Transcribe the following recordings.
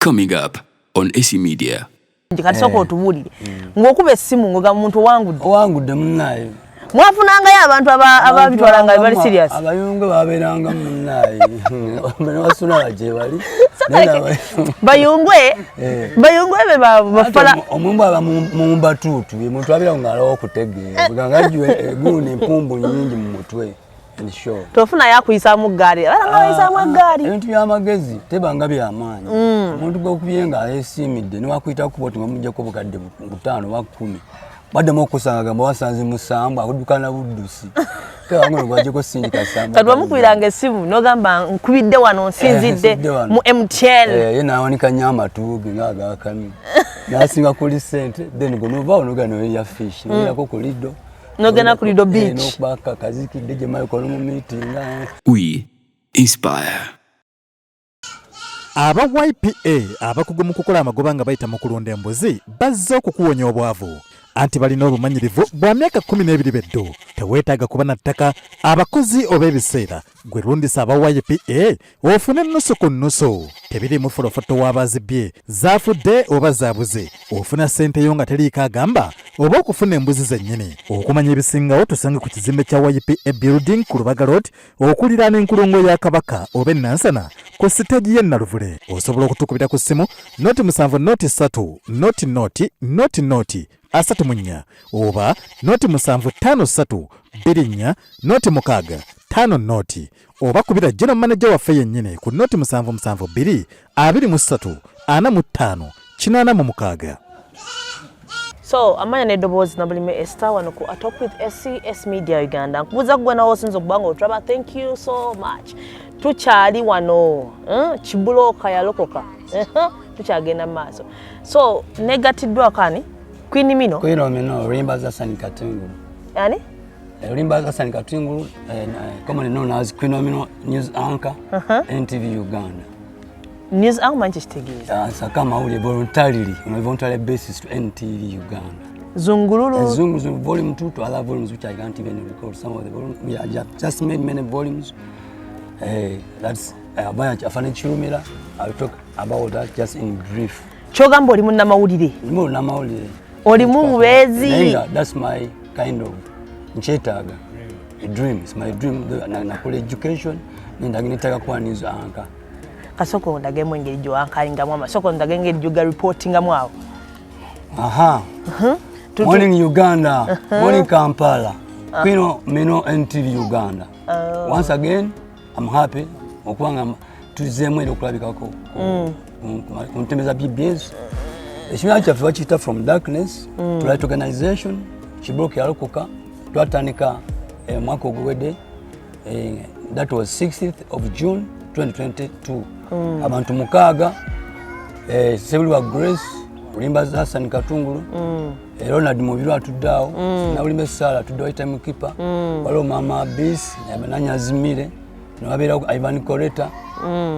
Coming up on AC Media. Ndikasoko otubulire ngokuba essimu ngoga muntu wangudde munnaye mwafunanga ya abantu ababitwalanga bali serious abayungu baberanga munnaye bano basuna baje bali bayungwe be bafala omumba aba mu mbatutu muntu abira ngalo okutegeera buganga jwe gune empumbu nyingi mu mutwe ensho tofuna yakuyisa mu gari baranga bayisa mu gari ebintu by'amagezi tebanga by'amaanyi omuntu gokubyenga esimidde ne wakwita kuboti ngomujja ko bukadde butano wa 10 badde mokusanga mwasanze musamba akudukana buddusi kawango ngwaje ko sindika samba kadwa mukubiranga esimu no gamba nkubidde wano nsinzidde mu MTL yena awanika nyama tuge ngaga kami nasinga kuli sente then go nova onogano ya fish yako kulido nogana kulido beach no kubaka kaziki deje mayo ko mu meeting We inspire. Aba YPA abakugu mu kukola amagoba nga bayita mu kulonda embuzi bazze okukuwonya obwavu anti balina obumanyirivu bwa myaka 12 beddo teweetaaga kuba na ttaka abakozi oba ebiseera gwe lundisa aba YPA ofune nusu ku nusu tebiri mu folofoto w'abazibye zaafudde oba zaabuze ofuna ssente yo nga teriiko agamba oba okufuna embuzi zennyini okumanya ebisingawo tusange ku kizimbe kya YPA building ku Lubaga Road okuliraana enkulungo ya Kabaka oba Nansana ku siteegi y'e Naluvule osobola okutukubira ku ssimu noti 7 noti 3 noti asatu munya oba noti 753 birinya noti 6 5 noti oba kubira general manager waffe yennyini ku noti 772 23 45 86. So amanya ne dobozi nabulime Esther wano ku atop with SCS Media Uganda nkubuza kugwa nawo sinzo kubanga otraba. Thank you so much. Tuchali wano chibuloka yalokoka tuchagenda maaso so negatiddwa kani Queen Mino Rimba za Sani Katungu yani Rimba za Sani Katungu commonly known as Queen Mino news anchor NTV Uganda news anchor Manchester Giza kama ule voluntarily on a voluntary basis to NTV Uganda Zungululu Zungu volume 2 to other volumes which I can't even record some of the volumes we are just made many volumes that's Afane Chirumira. I'll talk about that just in brief. Chogamba oli munna mawulire. Mo na mawulire. Oli mubezi. That's my kind of nchetaga. A dream. It's my dream na kule education ndagitaka kwa news anchor. Kasoko ndage mwengeri jo anchor ngamu amasoko ndage ngeri juga reporting amwawo. Aha. Morning Uganda. Morning Kampala. Queen Mino NTV Uganda. Once again I'm happy okuwanga tuzemwe okulabikako kuntembeza BBS ekimya kyaffe bakiyita from darkness to light organization kibuloka yalokoka twatandika mwaka ogwedde that was 6th of June 2022 abantu mukaaga Sebulwa Grace Rimba za Sani Katungulu Ronald Mubiro atuddawo Nawulime Sala atuddawo time keeper waliwo Mama Abis Nanyazimire nabera Ivan Koreta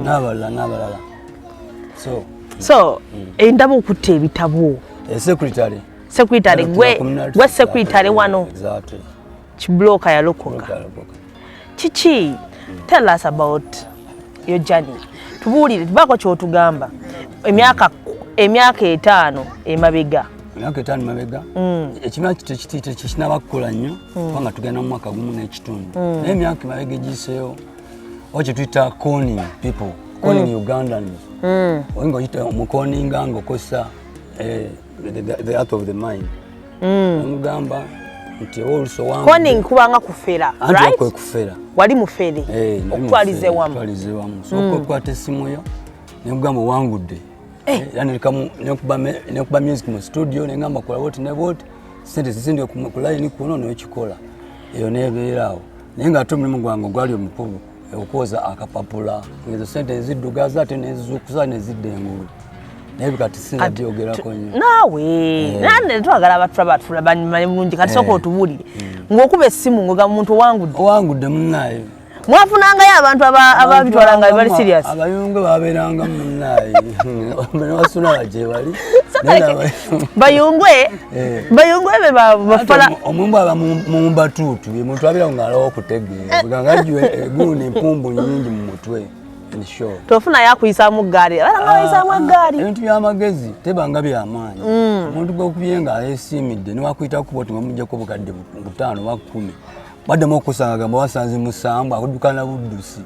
nabalala so endabo okutte ebitabo secretary gwe secretary wano exactly Chibloka yalokoka chichi tell us about your journey tubulire tubako kyotugamba emyaka 5 emabega ekimya kitite kinabakkola nnyo kubanga tugenda mu mwaka gumu n'ekitundu naye emyaka emabega egiseeyo oche tuita calling people calling Ugandans wengo yita mukoninga ngokosa the art of the mind mugamba nti also wangu calling kubanga kufera right kufera wali mufere okwalize wamu so ko kwate simu yo nemugamba wangudde yani kamu nekuba music mu studio nengamba kola what ne what sente sindi ku line kuno no ekikola eyo nebeerawo nenga atumwe mugwango gwali omupubu okuza akapapula ngezo sente ziddugaza ate nezukuza nezidengulu naye kati sinza byogerako nnyo nawe nane twagala abatula banyumulungi kati soko otubulire ngokuba essimu ngoga muntu wangudde munnaye mwafunanga ya abantu ababitwalanga bali serious abayungu baberanga munnaye bano basuna baje bali bayungwe be bafala omumba aba mu mbatutu muntu abira ngalo okutegeera buganga jwe gune empumbu nyingi mu mutwe tofuna yakuyisaamu ggaali abanga bayisaamu ggaali ebintu by'amagezi tebanga by'amaanyi omuntu gw'okubyenga aleesiimidde niwakuyitako bwoti ng'omuggyako obukadde 5 oba 10 baddemu okusanga gamba wasanze musambu akuddukana buddusi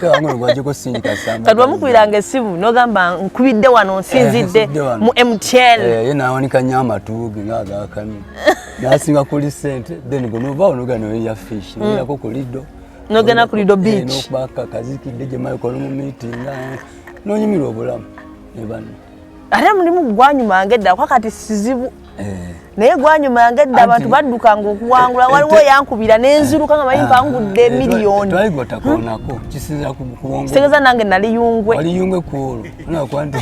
tewangono gwajjeko sindika samba kati wamukubiranga essimu n'ogamba nkubidde wano nsinzidde mu MTN ye n'awanika nnyo amatu ge ng'agakami n'asinga kuli ssente then gonova onogana oya fish noyako ku Lido nogenda ku Lido beach n'okubaka kazikidde gye mayikola mu meetinga n'onyumirwa obulamu ne banno ate mulimu gwanyuma yange edda kwa kati sizibu naye gwanyuma yange edda abantu baddukanga okuwangula waliwo yankubira n'enziruka nga mayinka ngudde miliyoni twaligotakonako kisinza kuwongo kitegeeza nange nali yungwe wali yungwe kuolo nakwanti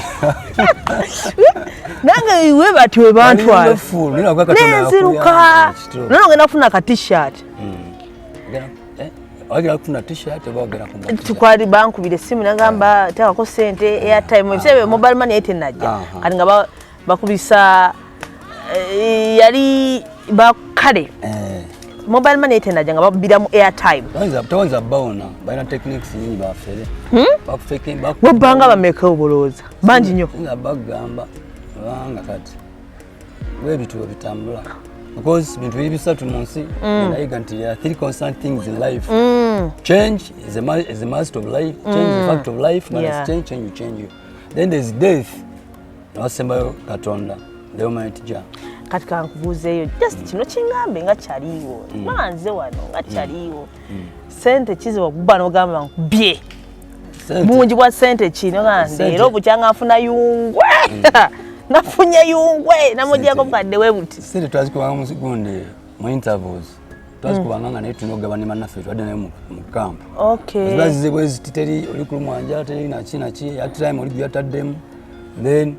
nange iwe bati we bantwala n'enziruka none ogenda kufuna ka t-shirt wagera kufuna t-shirt oba wagera kumba tukwali bankubira essimu nagamba teekako ssente airtime ebiseera mobile money etenajja kati nga bakubisa yali bakale mobile money etenajja nga babiramu airtime tawanza bawona balina techniques nyingi bafere webbanga bameka obolooza bangi nnyo bagamba banga kati webitulo bitambula because bintu biri bisatu mu nsi nayiga nti there are 3 constant things in life change is a must of life, change is a fact of life, but it's change you change you. Then there's death nawasembayo Katonda the Almighty Jah kati kankubuuzeeyo just kino kingambe nga kyaliiwo manze wano nga kyaliiwo sente kizibu okuba n'ogamba nkubye bungi bwa sente kino gange era obukyanga afuna yungwe nafunye yungwe namugyako bukadde we buti sente twazikubanga mu segunde mu intervals twazikubanga nga naye tunogaba ne mannaffe twadde naye mu kampu zibazize bwe zititeri oli ku lumwanja teri naki at time oli gyataddemu then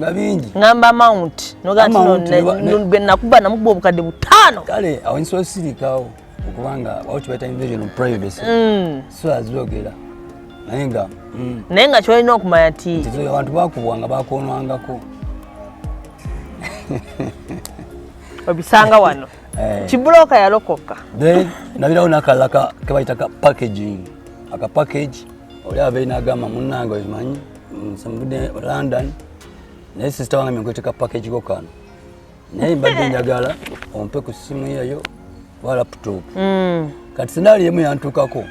nga bingi ngamba amount nogwe nakuba namukuba obukadde 5 kale awo nsobola sirikawo okubanga wakibaita invasion of privacy so azogera naye nga kyolina okumanya ti abantu bakubwanga bakonwangako obisanga wano kibuloka yalokoka then nabirawo nakalaka kebayita ka packaging aka package oli abeina agamba munnange obimanyi nsambudde London naye sister wange nkweteka package ko kano naye mbadde njagala ompe ku simu yeyo wa laptop kati sinali yemu yantukako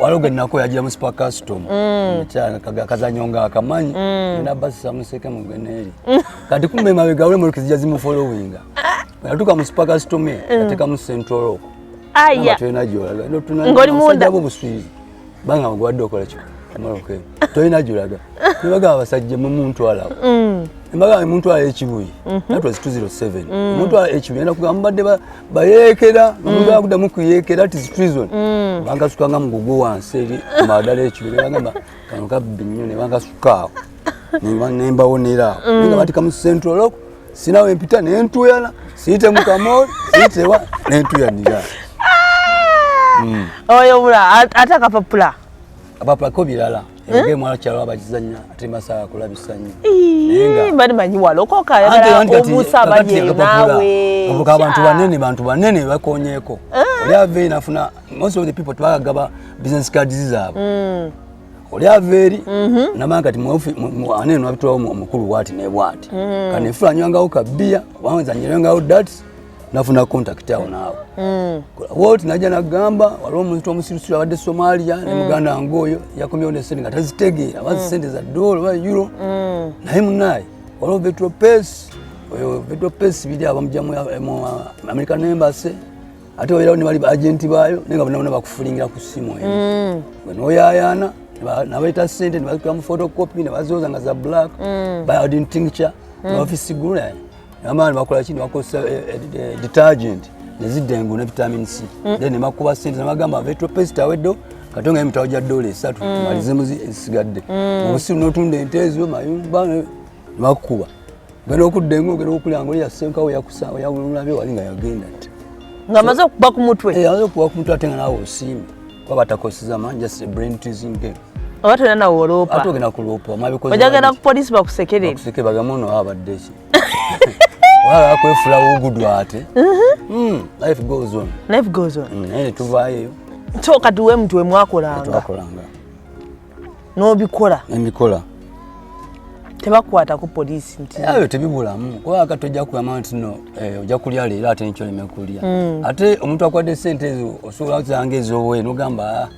waloge nako yagira mu super custom kazanyonga akamanyi nabasi samuseke mu gweneri kati kumbe mabega ule mu kizija zimu followinga yatuka mu super custom yateka mu central rock aya twena jolaga ndo tuna ngoli munda buswizi banga gwadde okola kiko maloke toyina jolaga nibaga abasajje mu muntu alawo nibaga muntu ala ekibuyi that was 207 muntu ala ekibuyi enda kugamba badde bayekera omuntu akuda mu kuyekera that is treason banga sukanga mugugu wansi eri madala ekibuyi banga kano kabinyo ne banga sukaawo nemba wonera nga batika mu central rock sinawe mpita nentuyana siite mu kamoli siite wa nentuyanira oyo bula atakapapula apapula ko birala enge mwana kyalo abakizanya ate masaka kulabisanya nenga bali manyi walokoka yagala obusa baje nawe obuka abantu banene bakonyeko oli ave inafuna most of the people twagaba business cards zaabo oli averi namanga kati mu anene wabitwa mukulu wati ne wati kane fulanyanga ukabia wanza nyerenga that nafuna contact yao nawo wote naja nagamba waliwo omuntu omusirusira wadde Somalia ne muganda ngoyo yakomyewo ne sente nga tazitegeera bazi sente za dola ba euro naye munaye waliwo vetropes oyo vetropes bidi abamujjamu American Embassy ate waliwo ne bali agenti bayo nenga bona bakufulingira ku simu eyo bw'oyayana nabaita sente ne bazikula mu photocopy ne bazooza nga za black iodine tincture office gula amani bakola kino bakosa detergent nezidengu ne vitamin C then makuba sente namagamba vetropest aweddo katonga emitawo ja $3 malizemu zisigadde obusiru n'otunda ente ezo mayumba bakuba genda okuddenga ogenda okulyanga oli yasenkawo yakusawo yawululabe walinga yagenda ati nga maze okuba ku mutwe amaze okuba ku mutwe ate nga nawe osiimye kuba batakoseza man just a brain teasing game oba tolina nawe oloopa ate ogenda kuloopa ojagenda ku polisi bakusekerere bakuseke bagamono abadde ki wala kwefula ugudwa ate life goes on naye tuvaayo eyo so kati we mtu we mwakolanga n'obikola n'embikola tebakwata ku poliisi nti ayo tebibulamu kuba akatojja kugamba nti no ojja kulya leero ate nikyo leme kulya ate omuntu akwadde ssente ezo osobola okuzanga ez'obwe n'ogamba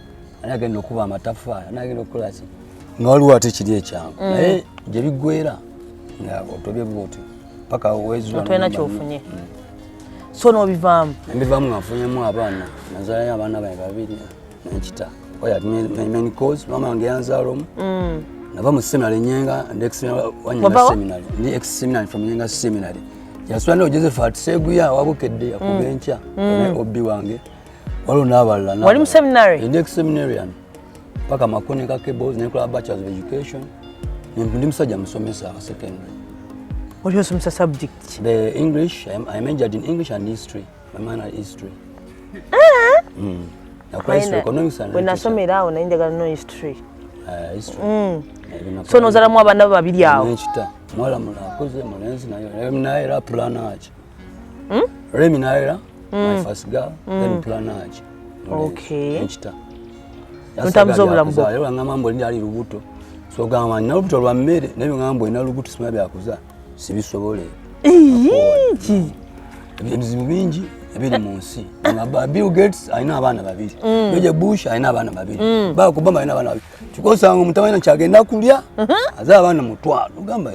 ani agenda okuba amatafaali ani agenda okukola ki nga waliwo ate kiri ekyangu naye gye biggwera nga otobye bwoti paka wezula tolina kyofunye so n'obivaamu mbivaamu nga nfunyemu abaana nazaalayo abaana bange 2 nenkita oya main cause mama wange yanzaalomu nava mu seminary Nyenga ndi seminary ndi ex seminary from Nyenga seminary yaswana Josephat Seguya wabukedde yakubencha obbi wange waliwo n'abalala wali mu seminary ndi ex seminarian paka makone ka cables ne kula bachelors of education ndi musajja musomesa secondary. What was your subject? The English. I majored in English and history. My minor is history. Economics and when I saw me down, I didn't know history. History. So no zara mwa banda babiri awo. Nchita. Mwala mulakoze mulenzi nayo. Reminaira planage. Reminaira my first girl, then planage. Okay. Nchita. Ntamzo bulambo. Yo ngamambo ndi ali lubuto. So gama na lubuto lwa mmere nayo ngambo ina lubuto simabe akuza. Sibisobole. Ebizibu bingi ebiri mu nsi. Bill Gates alina abaana 2. George Bush alina abaana 2. Barack Obama alina abaana 2. Kikosanga omutabani kyagenda kulya aza abaana mutwalo. Ugamba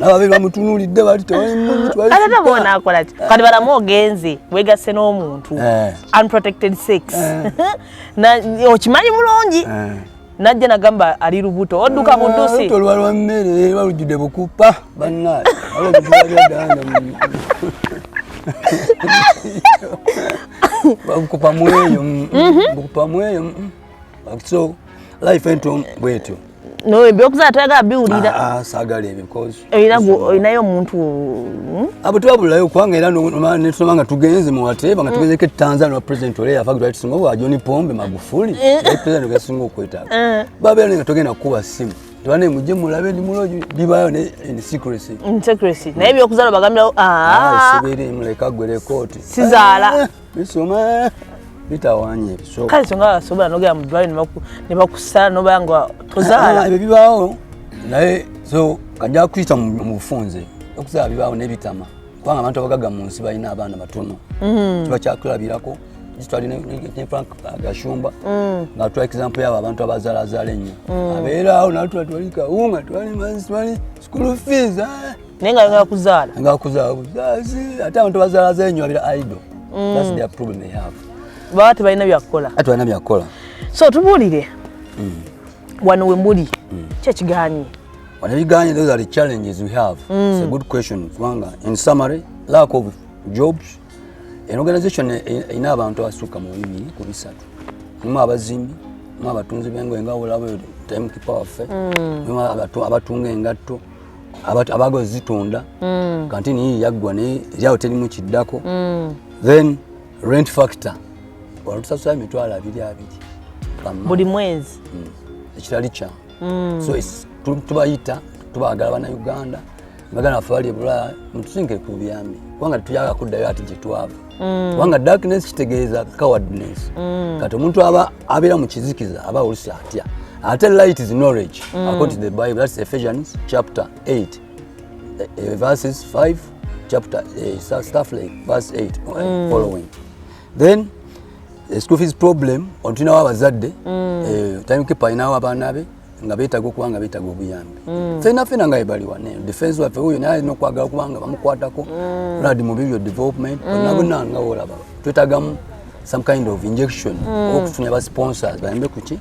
n'ababiri bamutunulidde bali tewali mungu twali. Ate tabona akola ki? Kati balamu ogenze wegasse n'omuntu. Unprotected sex. Na okimanyi bulungi. Najja nagamba ali lubuto odduka buddusi to lwa mmere balujjude bukupa banna alo kutuwalya danga bukupa mweyo so life into bwetyo no ebyokuza ataga biwulira sagale because inayo omuntu abo tubabulayo kwanga era n'tusomanga tugenze mu wateba nga tugeze ke Tanzania president ole yafa great singo wa John Pombe Magufuli president gasingo okwetaka babele nga tugenda kuba simu twane mujje mulabe ndi muloju bibayo ne secrecy naye byokuzala bagambira sibiri muleka gwere koti sizala bisoma bitawanye so kale songa soba nogera mu dwali ne bakusala no banga tozala ebyo bibawo naye so kajja kwita mu bufunze okuzala bibawo ne bitama kwanga abantu abagaga mu nsi balina abaana batono kiba kyakulabirako kitwali ne Frank Gashumba nga twa example yaba abantu abazala ennyo abeera awo natula twalika unga twali mansi school fees nenga kuzala ate abantu abazala ennyo abira idol that's their problem they have bawate balina byakukola ate balina byakukola so tubuulire wano we muli kyekiganye wanabiganye those are the challenges we have. It's a good question wanga in summary lack of jobs. An organization ina abantu abasuka mu 2 ku 3 mumu abazimbi mumu abatunzi bengo engawula time keeper waffe mumu abatunga engatto abago zitunda kantini hii yaggwa ne ya hoteli mu kiddako then rent factor walutusasula emitwalo 2 buli mwezi ekirali kya so tubayita tubagala bana Uganda magana afali bula mutusinke ku byambi wanga tujaga kuddayo ati gitwava wanga darkness kitegeeza cowardness kati omuntu abira mu kizikiza aba olusi atya ate light is knowledge according to the Bible. That's Ephesians chapter 8 verses 5 chapter stuff like verse 8 following. Then the school fees problem ontina wabazadde time keeper ina wabanabe nga betago kubanga betago buyambi fena nga ebali wane defense wa fewo naye no kwagala kubanga bamukwatako radi mobile development nabona nga olaba twetagamu some kind of injection okufunya ba sponsors bayambe kuki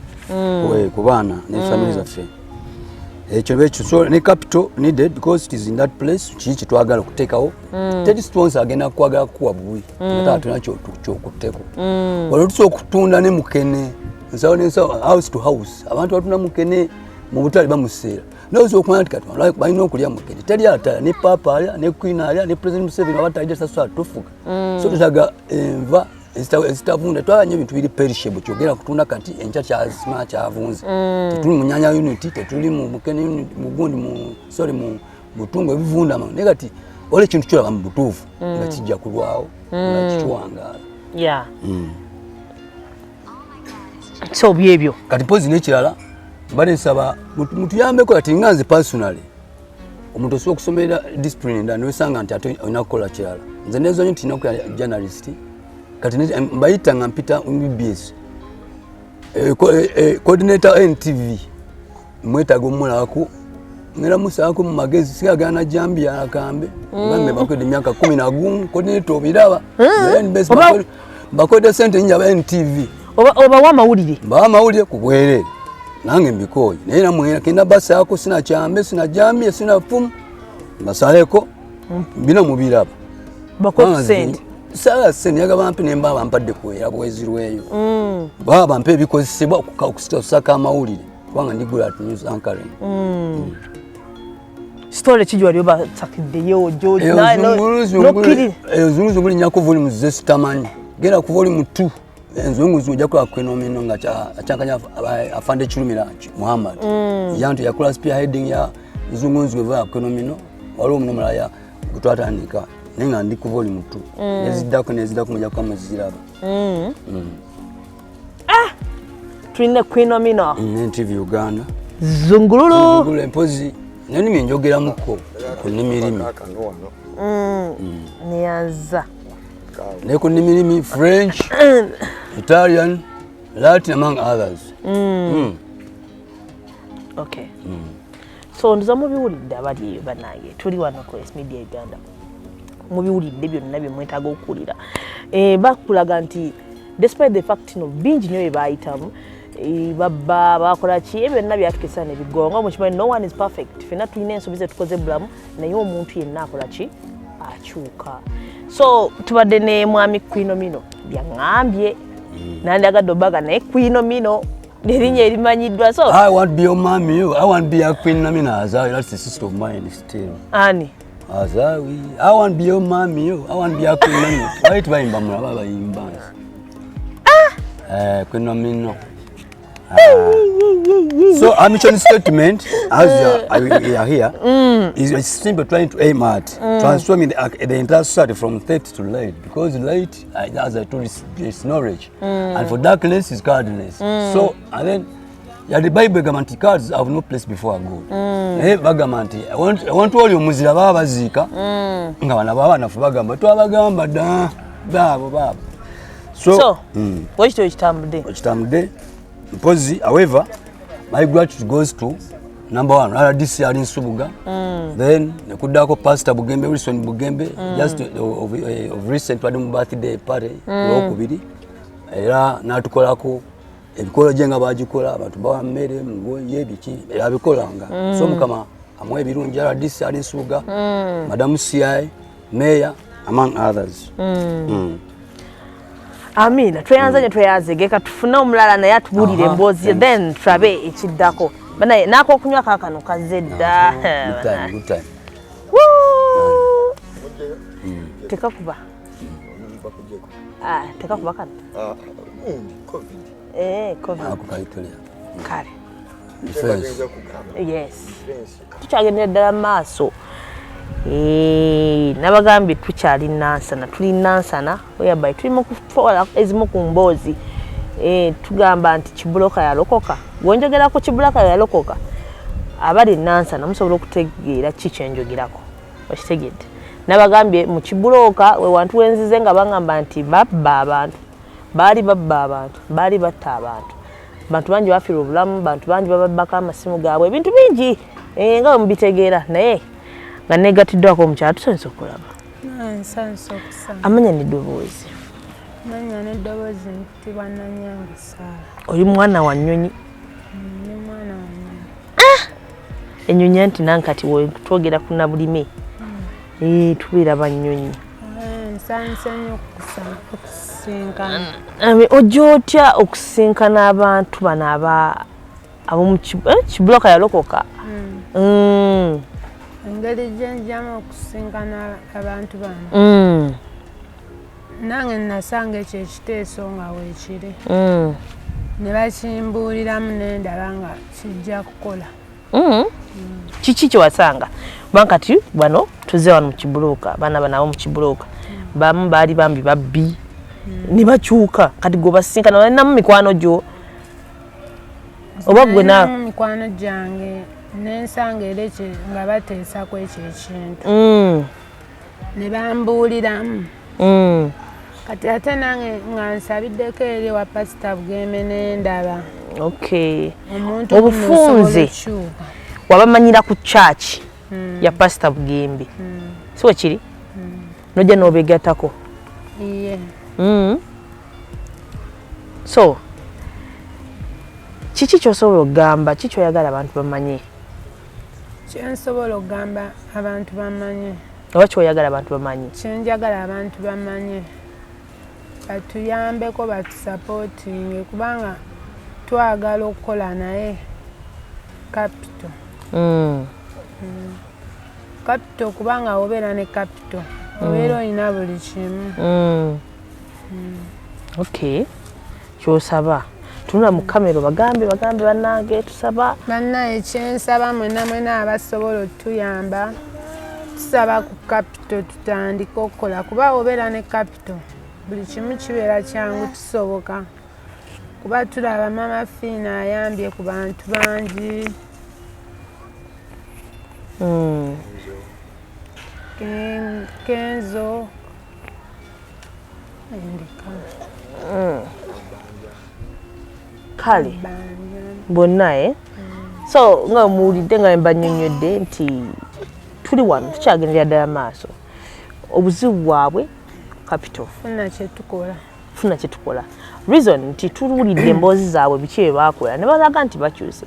kubana ne families affe ekyo so ne capital needed because it is in that place chichi twagala kutekawo tedi sponsor agenda kwagala kuwa buwi ata tunacho okuteko walotso okutunda ne mukene nsawo house to house abantu batuna mukene mu butali bamusera nozo okumanya kati balina okulya mukene tedi ata ne papa ne queen alya ne president Museveni abatayide sasa tufuka so tutaga enva esitavunda twanye ebintu biri perishable kyogera kutunda kati encha kyazima kyavunze tetuli mu nyanya unit tetuli mu mukene unit mugundi mu sorry mu butungo ebivunda negati ole kintu kyola mu butufu nga kijja kulwawo nga kichwanga so byebyo kati pozi nekirala bale saba mutuyambeko ati nganze personally omuntu osobola okusomera discipline ndani wesanga nti ate olina kukola kirala nze nezonyo ntina ku journalist kati mbayita nga mpita MBS coordinator NTV mwetaga omulako ngera musaako mu magezi sigagana jambia akambe ngambe bakwede myaka 11 coordinator obiraba bakwede sente njaba NTV oba wa mawulire kubwerere nange mbikoyi naye namwe kenda basa yako sina chambe sina jambi sina fumu basaleko bina mubiraba bakoti sente sala sente yaga bampe nemba bampadde kwera bwezirweyo baba bampe ebikozesebwa okusaka amawulire kubanga ndigula at news anchoring story kijwa lyoba takiddeyo George zunguzu buli nyako volume zesitamanyi gera ku volume 2 enzunguzu ujja kwa kwenomino nga achanganya afande chulumira Muhammad yantu yakula spearheading ya zunguzu bwa kwenomino walo munomala ya gutwatanika nenga ndi ku volume 2 nezidako mujja kwa muziraba tulina kwenomino NTV Uganda zungululu empozi nani minjogera muko kunimirimi nianza neko nimirimi French Italian Latin among others okay so ndiza mubiwulidde abali banange tuli wano ku media Uganda mubiwulidde byonna bye mwetaga okuwulira bakulaga nti despite the fact no bingi nyo ebayitamu baba bakola ki byonna byatukisa nebigongo mukimanyi no one is perfect fena tulina ensobi ze tukoze bulamu naye omuntu yenna akola ki akyuka so tubadde ne mwami kwinomino byaŋambye nandagadde obaga naye kwinomino nerinnya erimanyiddwa so I want to be your mommy I want to be your kwinomino Azawi that's the sister of mine still ani Azawi I want to be your mommy I want to be your kwinomino why tubayimba mulaba bayimba kwinomino so our mission statement as we are here is simply trying to aim at transforming the entire society from theft to light, because light as I told you is knowledge and for darkness is godliness. So and then the Bible government cards have no place before God. Hey bagamanti I want all your muzira baba bazika nga bana baba nafu bagamba twabagamba da baba so what do you tamde Pozi, however, my gratitude goes to number one, RDC Ali Subuga, then Nekudako Pastor Bugembe, Wilson Bugembe, just of recent birthday party, Okubiri, era natukolako, ebikola jenga bagikola, abantu bawamere ngo yebiki, erabikolanga. So mukama amwe birungi RDC Ali Subuga, Madam CI, Mayor, among others. Amina tweyanzanye tweyazegeka tufuna omulala naye atubulire emboozi then turabe ekiddako banaye nako okunywa kakano kazedda tekakuba tekakuba kano covid kale yes tukyagendera ddala mu maaso nabagambye tukyali nansana tuli nansana whereby tuli mu kufola ezimu ku mboozi tugamba nti kibuloka yalokoka gonjogerako kibuloka yalokoka abali nansana musobola okutegeera kikyenjogerako okitegedde nabagambye mu kibuloka we wantu wenzize nga bangamba nti babba abantu baali batta abantu bangi bafiira obulamu bantu bangi bababbako amasimu gaabwe ebintu bingi nga mubitegeera naye nga negatiddwako omukyala tusanyusa okulaba amanya n'eddoboozi manya n'eddoboozi ntibwa Nanyanga Saala oli mwana wa nnyonyi ennyonyi anti nankati twogera ku nabulime tubeera bannyonyi nsanse nnyo okusinkana ojja otya okusinkana abantu bano ab'omu kibuloka yalokoka engeri gyenjamu okusinkana abantu bano nange nasanga ekyo ekiteeso nga weekiri ne bakimbuuliramu nendaba nga kijja kukola kiki kyewasanga bankati bano tuze wano mu kibuloka baana banabo mu kibuloka bamu baali bambi babbi ne bakyuka kati gwe basinkana balinamu mikwano gyo oba gwe na mikwano gyange n'ensanga era ekyo nga bateesako ekyo ekintu ne bambuuliramu kati ate nange nga nsabiddeko eri wa pasita Bugembe n'endaba omuntu obufunze wabamanyira ku church ya pasita Bugembe siwe kiri nojja n'obegatako so kiki kyosobola okugamba kiki oyagala abantu bamanye kyensobola okugamba abantu bamanye oba kyoyagala abantu bamanye kyenjagala abantu bamanye batuyambeko batusapootinge kubanga twagala okukola naye kapito kapito kubanga obeera ne kapito obeera olina buli kimu kyosaba tunula mu kamera bagambe bannange tusaba bannaye kyensaba mwena abasobola otuyamba tusaba ku kapito tutandika okukola kuba obeera ne kapito buli kimu kibeera kyangu kisoboka kuba tulaba mama Fiina ayambye ku bantu bangi Kenzo kale bonna so nga muwulidde nga mbanyonnyodde nti tuli wano tukyagendera ddala maaso obuzibu bwabwe capital funa kyetukola reason nti tuwulidde emboozi zaabwe biki bye baakola ne balaga nti bakyuse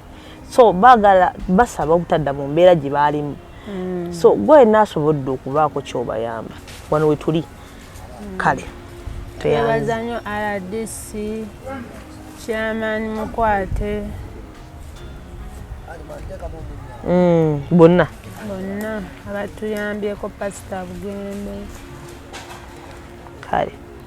so baagala basaba obutadda mu mbeera gye baalimu so gwe naasobodde okubaako kyobayamba wano we tuli kale twebazanyo RDC Chairman Mukwate bonna abatuyambyeko pasita Bugembe kale